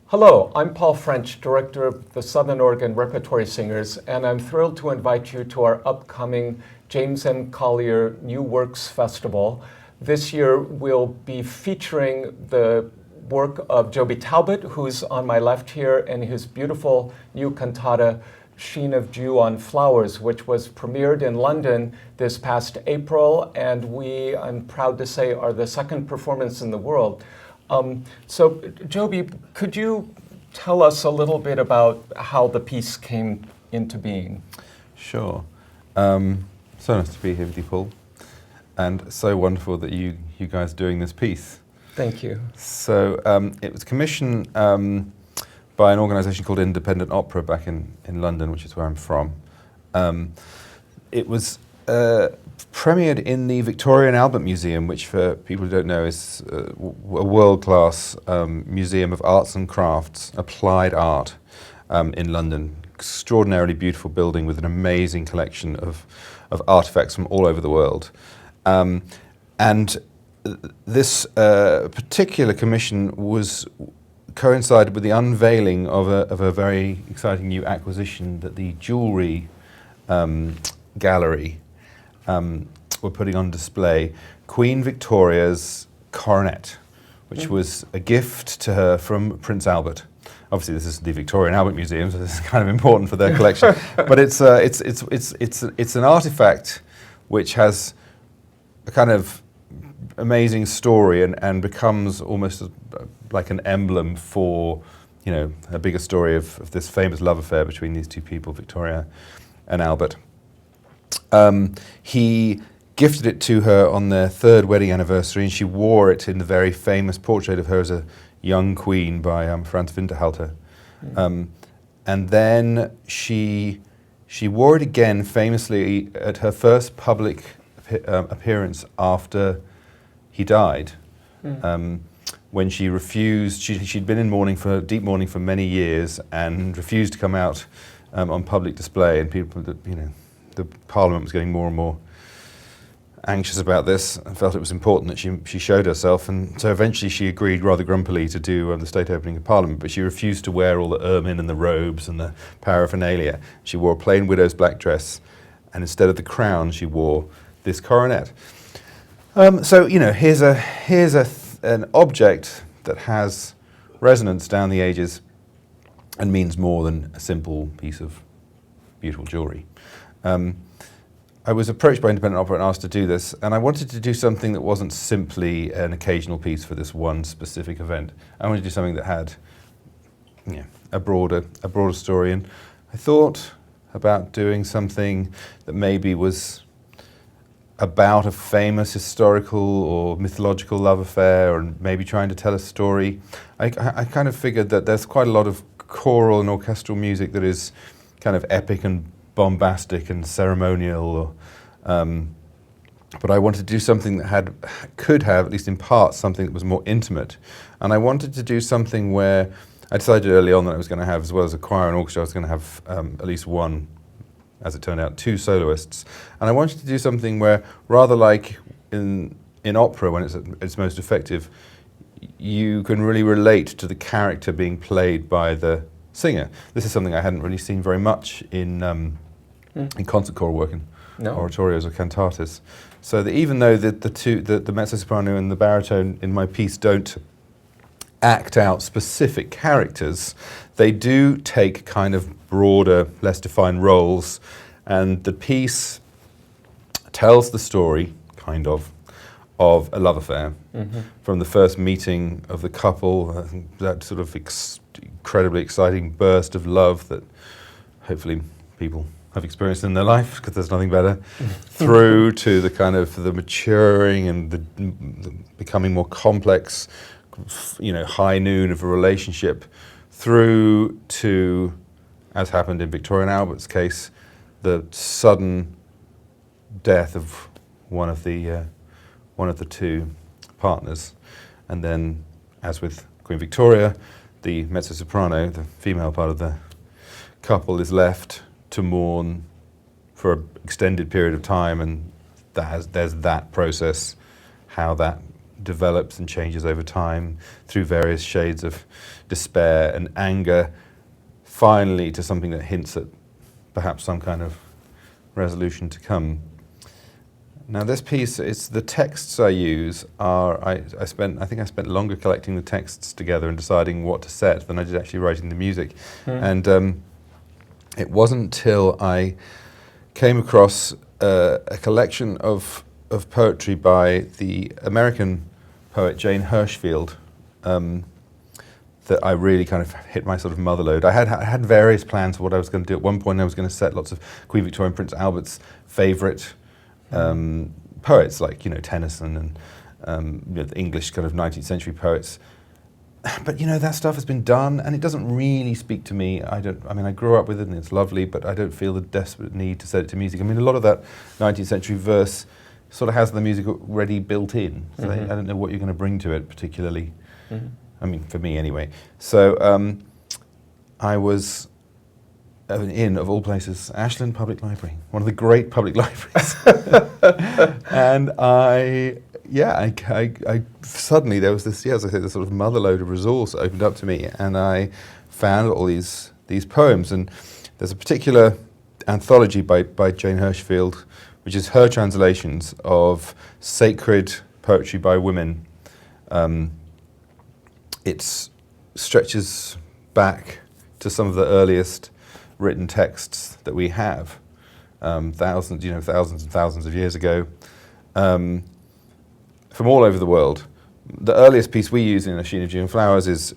Hello, I'm Paul French, director of the Southern Oregon Repertory Singers, and I'm thrilled to invite you to our upcoming James M. Collier New Works Festival. This year we'll be featuring the work of Joby Talbot, who's on my left here, and his beautiful new cantata, Sheen of Dew on Flowers, which was premiered in London this past April, and we, I'm proud to say, are the second performance in the world. So, Joby, could you tell us a little bit about how the piece came into being? Sure. So nice to be here with you, Paul, and so wonderful that you guys are doing this piece. Thank you. So it was commissioned by an organisation called Independent Opera back in London, which is where I'm from. It was premiered in the Victoria and Albert Museum, which for people who don't know is a world-class museum of arts and crafts, applied art in London. Extraordinarily beautiful building with an amazing collection of artifacts from all over the world. And this particular commission coincided with the unveiling of a very exciting new acquisition that the jewellery gallery were putting on display, Queen Victoria's coronet, which was a gift to her from Prince Albert. Obviously, this is the Victoria and Albert Museum, so this is kind of important for their collection. But it's an artifact which has a kind of amazing story and becomes almost like an emblem for, you know, a bigger story of this famous love affair between these two people, Victoria and Albert. He gifted it to her on their third wedding anniversary, and she wore it in the very famous portrait of her as a young queen by Franz Winterhalter. And then she wore it again famously at her first public appearance after he died, when she refused. She'd been in deep mourning for many years and refused to come out on public display, and people, you know, the Parliament was getting more and more anxious about this and felt it was important that she showed herself, and so eventually she agreed rather grumpily to do the state opening of Parliament, but she refused to wear all the ermine and the robes and the paraphernalia. She wore a plain widow's black dress, and instead of the crown she wore this coronet. So, you know, here's an object that has resonance down the ages and means more than a simple piece of beautiful jewellery. I was approached by Independent Opera and asked to do this, and I wanted to do something that wasn't simply an occasional piece for this one specific event. I wanted to do something that had, you know, a broader story, and I thought about doing something that maybe was about a famous historical or mythological love affair, or maybe trying to tell a story. I kind of figured that there's quite a lot of choral and orchestral music that is kind of epic and bombastic and ceremonial, but I wanted to do something that could have, at least in part, something that was more intimate. And I wanted to do something where I decided early on that I was going to have, as well as a choir and orchestra, I was going to have at least one, as it turned out, two soloists. And I wanted to do something where, rather like in opera when it's at its most effective, you can really relate to the character being played by the singer. This is something I hadn't really seen very much in concert choral work, in oratorios or cantatas. So that even though the mezzo-soprano and the baritone in my piece don't act out specific characters, they do take kind of broader, less defined roles, and the piece tells the story, kind of a love affair. From the first meeting of the couple, that sort of incredibly exciting burst of love that hopefully people have experienced in their life, because there's nothing better, through to the kind of the maturing and the becoming more complex, you know, high noon of a relationship, through to, as happened in Victoria and Albert's case, the sudden death of one of the two partners. And then, as with Queen Victoria, the mezzo-soprano, the female part of the couple, is left to mourn for an extended period of time, and there's that process, how that develops and changes over time through various shades of despair and anger, finally to something that hints at perhaps some kind of resolution to come. Now this piece, it's the texts I use are, I think I spent longer collecting the texts together and deciding what to set than I did actually writing the music. And it wasn't until I came across a collection of poetry by the American poet Jane Hirshfield that I really kind of hit my sort of mother lode. I had various plans for what I was going to do. At one point I was going to set lots of Queen Victoria and Prince Albert's favourite poets, like, you know, Tennyson and you know, the English kind of 19th century poets. But, you know, that stuff has been done and it doesn't really speak to me. I mean, I grew up with it and it's lovely, but I don't feel the desperate need to set it to music. I mean, a lot of that 19th century verse sort of has the music already built in. So I don't know what you're going to bring to it particularly. I mean, for me anyway. So I was in, of all places, Ashland Public Library, one of the great public libraries. And I suddenly there was this, as I said, this sort of motherlode of resource opened up to me, and I found all these poems. And there's a particular anthology by Jane Hirshfield, which is her translations of sacred poetry by women. It stretches back to some of the earliest written texts that we have, thousands and thousands of years ago, from all over the world. The earliest piece we use in A Sheen of June Flowers is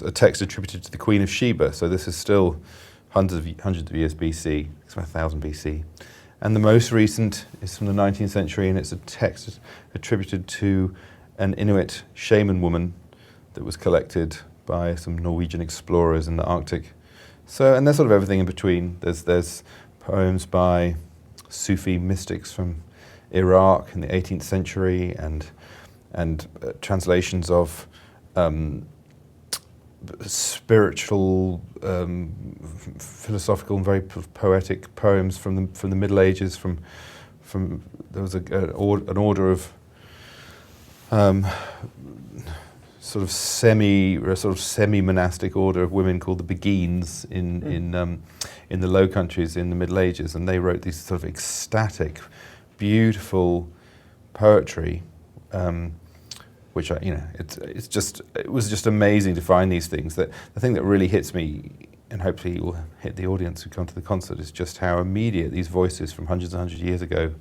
a text attributed to the Queen of Sheba. So this is still hundreds of years BC. It's about 1000 BC. And the most recent is from the 19th century, and it's a text attributed to an Inuit shaman woman that was collected by some Norwegian explorers in the Arctic. So, and there's sort of everything in between. There's poems by Sufi mystics from Iraq in the 18th century, and translations of spiritual, philosophical, and very poetic poems from the Middle Ages. From there was an order of sort of semi-monastic order of women called the Beguines in the Low Countries in the Middle Ages, and they wrote these sort of ecstatic, beautiful poetry, which it was just amazing to find these things. That the thing that really hits me, and hopefully will hit the audience who come to the concert, is just how immediate these voices from hundreds and hundreds of years ago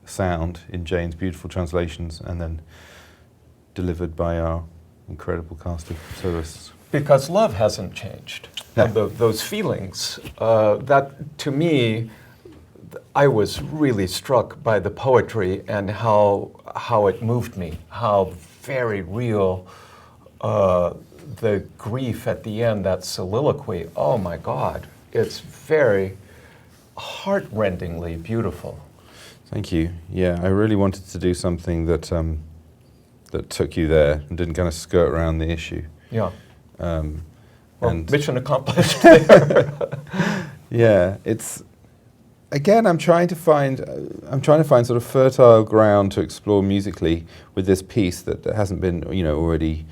sound in Jane's beautiful translations, and then delivered by our incredible cast of soloists. Because love hasn't changed. No. And those feelings, that to me, I was really struck by the poetry and how it moved me, how very real the grief at the end, that soliloquy, oh my God, it's very heart-rendingly beautiful. Thank you. Yeah, I really wanted to do something that that took you there and didn't kind of skirt around the issue. Yeah. And mission accomplished there. Yeah, it's, again, I'm trying to find sort of fertile ground to explore musically with this piece that hasn't been, already,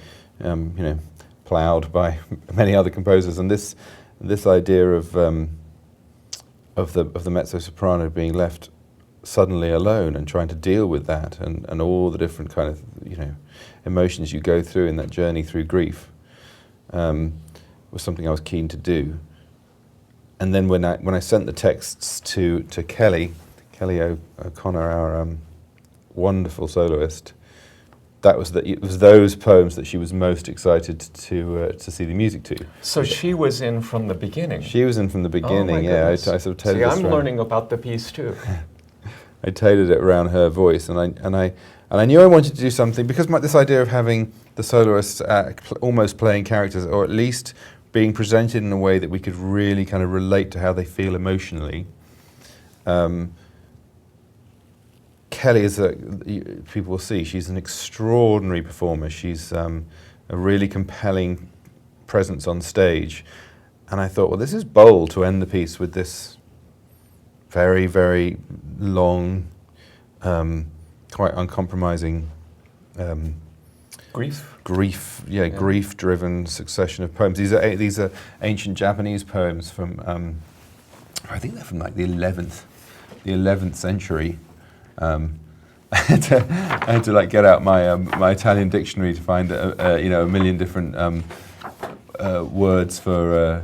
ploughed by many other composers. And this idea of the mezzo soprano being left suddenly alone and trying to deal with that and all the different kind of emotions you go through in that journey through grief was something I was keen to do. And then when I sent the texts to Kelly O'Connor, our wonderful soloist, it was those poems that she was most excited to see the music to. So she was in from the beginning. She was in from the beginning. Oh my yeah. I goodness. sort of tailored See, I'm learning about the piece too. I tailored it around her voice, and I knew I wanted to do something because this idea of having the soloists almost playing characters, or at least being presented in a way that we could really kind of relate to how they feel emotionally. Kelly people will see, she's an extraordinary performer. She's a really compelling presence on stage, and I thought, well, this is bold to end the piece with this very, very long, quite uncompromising Grief? grief, grief-driven succession of poems. These are ancient Japanese poems from, I think they're from like the 11th century. I had to like get out my my Italian dictionary to find a million different words for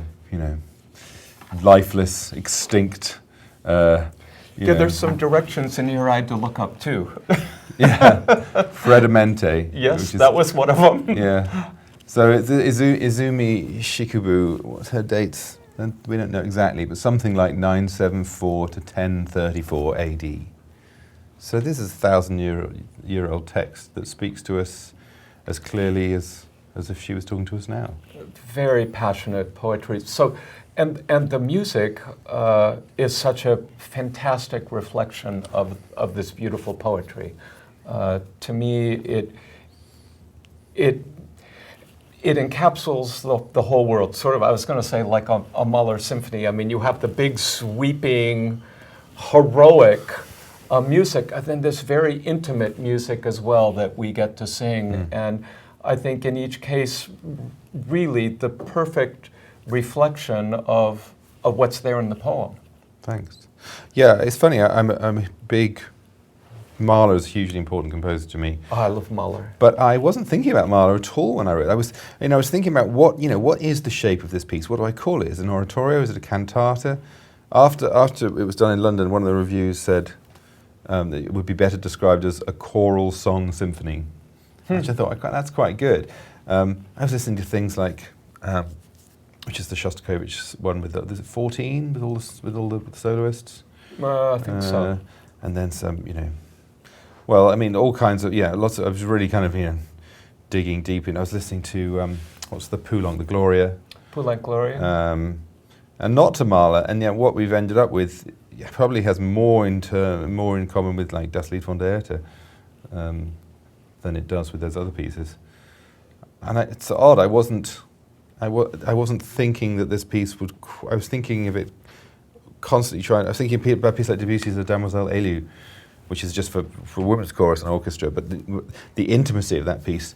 lifeless, extinct. There's some directions in here I had to look up too. Yeah, Fredamente. Yes, that was one of them. Yeah. So it's Izumi Shikubu. What's her dates? We don't know exactly, but something like 974 to 1034 AD. So this is a 1,000-year-old text that speaks to us as clearly as if she was talking to us now. Very passionate poetry. So, and the music is such a fantastic reflection of this beautiful poetry. To me, it encapsulates the whole world. Sort of, I was going to say like a Mahler symphony. I mean, you have the big sweeping, heroic music, and then this very intimate music as well that we get to sing. And I think in each case, really the perfect reflection of what's there in the poem. Thanks. Yeah, it's funny. I'm a big Mahler is a hugely important composer to me. Oh, I love Mahler. But I wasn't thinking about Mahler at all when I wrote. I was thinking about what is the shape of this piece? What do I call it? Is it an oratorio? Is it a cantata? After it was done in London, one of the reviews said that it would be better described as a choral song symphony, which I thought that's quite good. I was listening to things like, which is the Shostakovich one with is it 14 with all the soloists? I think so. And then some, well, I mean, all kinds of, lots of, I was really kind of, digging deep in. I was listening to, what's the Poulenc, the Gloria? Poulenc Gloria. And not to Mahler, and yet what we've ended up with probably has more in common with like Das Lied von der Erde than it does with those other pieces. And it's odd, I wasn't thinking that this piece would, I was thinking of it constantly I was thinking about a piece like Debussy's The Demoiselle Élue, which is just for women's chorus and orchestra, but the intimacy of that piece,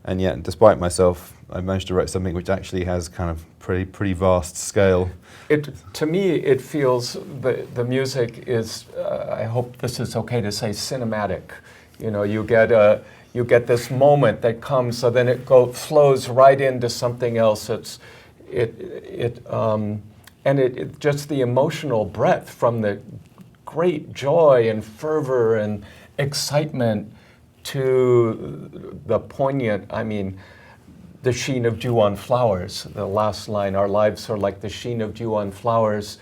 and yet, despite myself, I managed to write something which actually has kind of pretty vast scale. To me, it feels the music is. I hope this is okay to say cinematic. You get this moment that comes, so then it flows right into something else. And just the emotional breadth from the great joy and fervor and excitement to the poignant, the sheen of dew on flowers, the last line, our lives are like the sheen of dew on flowers.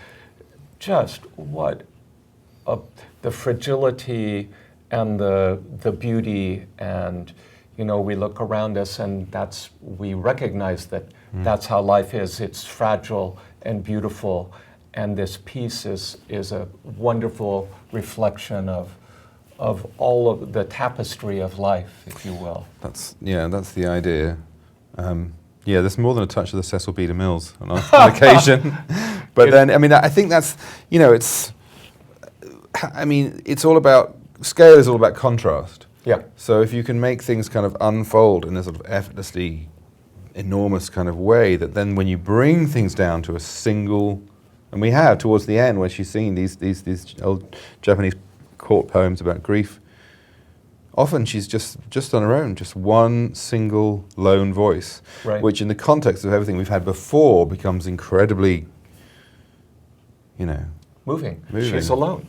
Just the fragility and the beauty, and we look around us and we recognize that that's how life is. It's fragile and beautiful. And this piece is a wonderful reflection of all of the tapestry of life, if you will. That's the idea. There's more than a touch of the Cecil B. DeMille's on occasion. But then, I think that's, it's all about, scale is all about contrast. Yeah. So if you can make things kind of unfold in a sort of effortlessly enormous kind of way, that then when you bring things down to a single, and we have towards the end where she's singing these old Japanese court poems about grief, often she's just on her own, just one single lone voice, right, which in the context of everything we've had before becomes incredibly, moving. She's alone.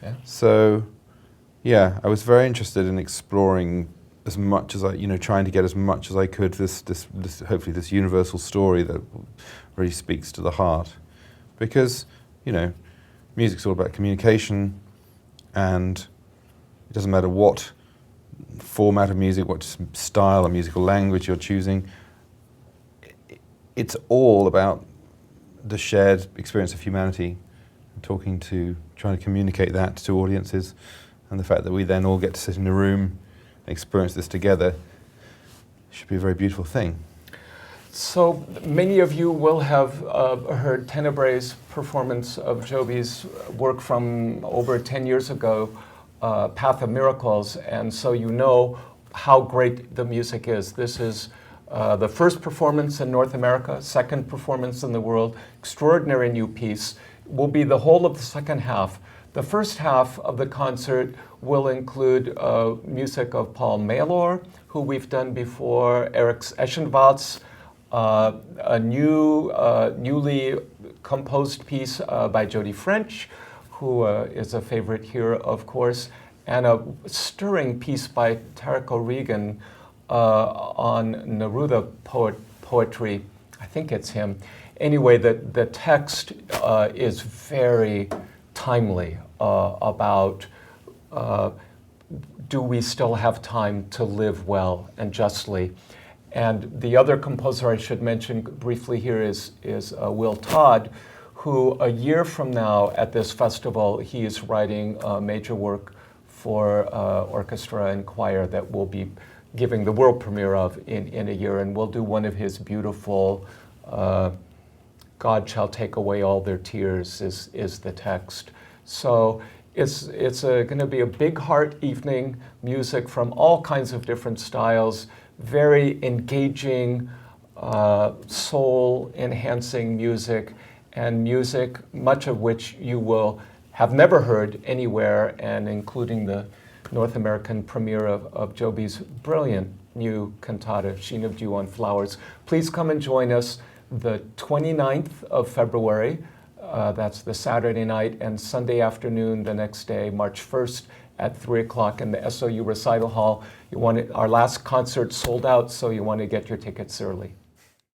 Yeah. So, I was very interested in exploring as much as trying to get as much as I could this hopefully this universal story that really speaks to the heart, because music's all about communication, and it doesn't matter what format of music, what style or musical language you're choosing. It's all about the shared experience of humanity, trying to communicate that to audiences, and the fact that we then all get to sit in a room experience this together should be a very beautiful thing. So many of you will have heard Tenebre's performance of Joby's work from over 10 years ago, Path of Miracles, and so how great the music is. This is the first performance in North America, second performance in the world, extraordinary new piece. Will be the whole of the second half. The first half of the concert will include music of Paul Malor, who we've done before, Eric Eschenwatz, a newly composed piece by Jody French, who is a favorite here, of course, and a stirring piece by Tarek O'Regan on Neruda poetry. I think it's him. Anyway, the text is very timely about do we still have time to live well and justly. And the other composer I should mention briefly here is Will Todd, who a year from now at this festival, he is writing a major work for orchestra and choir that we'll be giving the world premiere of in a year. And we'll do one of his beautiful, God shall take away all their tears is the text. So it's going to be a big heart evening, music from all kinds of different styles, very engaging, soul-enhancing music, and music, much of which you will have never heard anywhere, and including the North American premiere of Joby's brilliant new cantata, Sheen of Dew on Flowers. Please come and join us the 29th of February. That's the Saturday night, and Sunday afternoon the next day, March 1st at 3 o'clock in the SOU Recital Hall. Our last concert sold out, so you want to get your tickets early.